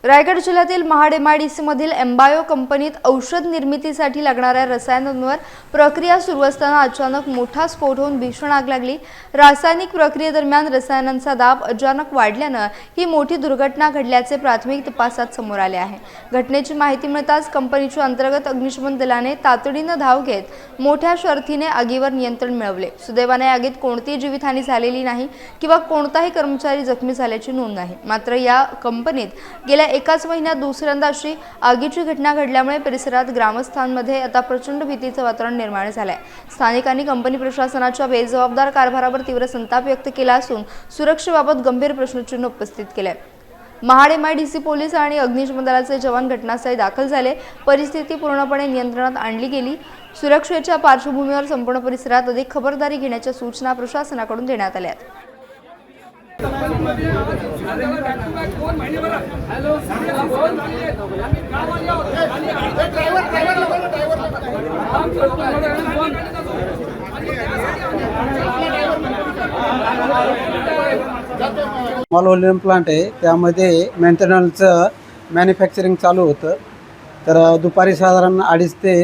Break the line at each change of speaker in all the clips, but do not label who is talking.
रायगड जिल्ह्यातील महाड MIDC मधील एम्बायो कंपनीत औषध निर्मितीसाठी लागणाऱ्या रसायनांवर प्रक्रिया सुरू असताना अचानक मोठा स्फोट होऊन भीषण आग लागली। रासायनिक प्रक्रियेदरम्यान रसायनांचा दाब अचानक वाढल्याने ही मोठी दुर्घटना घडल्याचे प्राथमिक तपासात समोर आले आहे। घटनेची माहिती मिळताच कंपनीच्या अंतर्गत अग्निशमन दलाने तातडीने धाव घेत मोठ्या शर्थीने आगीवर नियंत्रण मिळवले। सुदैवाने आगीत कोणतीही जीवितहानी झालेली नाही किंवा कोणताही कर्मचारी जखमी झाल्याची नोंद नाही। मात्र या कंपनीत गेल्या एकाच महिन्यात दुसऱ्यांदा अशी आगीची घटना घडल्यामुळे परिसरात ग्रामस्थांमध्ये आता प्रचंड भीतीचे वातावरण निर्माण झाले आहे। स्थानिकांनी कंपनी प्रशासनाच्या बेजबाबदार कारभारावर तीव्र संताप व्यक्त केला असून सुरक्षेबाबत गंभीर प्रश्नचिन्ह उपस्थित केले आहे। महाड MIDC पोलीस आणि अग्निशमन दलाचे जवान घटनास्थळी दाखल झाले। परिस्थिती पूर्णपणे नियंत्रणात आणली गेली। सुरक्षेच्या पार्श्वभूमीवर संपूर्ण परिसरात अधिक खबरदारी घेण्याच्या सूचना प्रशासनाकडून देण्यात आल्या आहेत।
स्मॉल व्हॉल्यूम प्लांट आहे, त्यामध्ये मेंटेनन्सचं मॅन्युफॅक्चरिंग चालू होतं। तर दुपारी साधारण 2:30 ते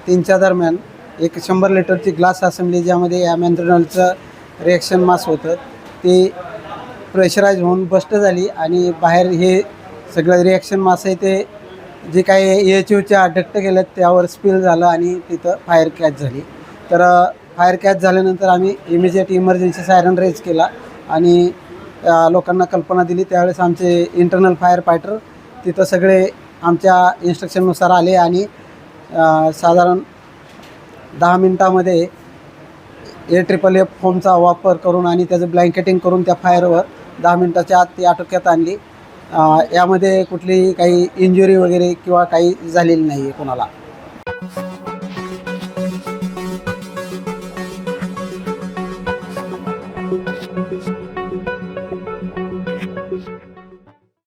3च्या दरम्यान एक 100 लिटरची ग्लास असेंब्ली ज्यामध्ये या मेंटेनन्सचं रिॲक्शन मास होतं ती प्रेशराईज होऊन बस्ट झाली आणि बाहेर हे सगळं रिॲक्शन मास आहे ते जे काही AHUच्या डक्ट गेलेत त्यावर स्पिल झालं आणि तिथं फायर कॅच झाली। तर फायर कॅच झाल्यानंतर आम्ही इमिजिएट इमर्जन्सी सायरन रेज केला आणि लोकांना कल्पना दिली। त्यावेळेस आमचे इंटरनल फायर फायटर तिथं सगळे आमच्या इन्स्ट्रक्शननुसार आले आणि साधारण 10 मिनटामध्ये AFFF फोमचा वापर करून आणि त्याचं ब्लँकेटिंग करून त्या फायरवर 10 मिनटाच्या आत ती आटोक्यात आणली। यामध्ये कुठलीही काही इंजुरी वगैरे किंवा काही झालेली नाही आहे कोणाला।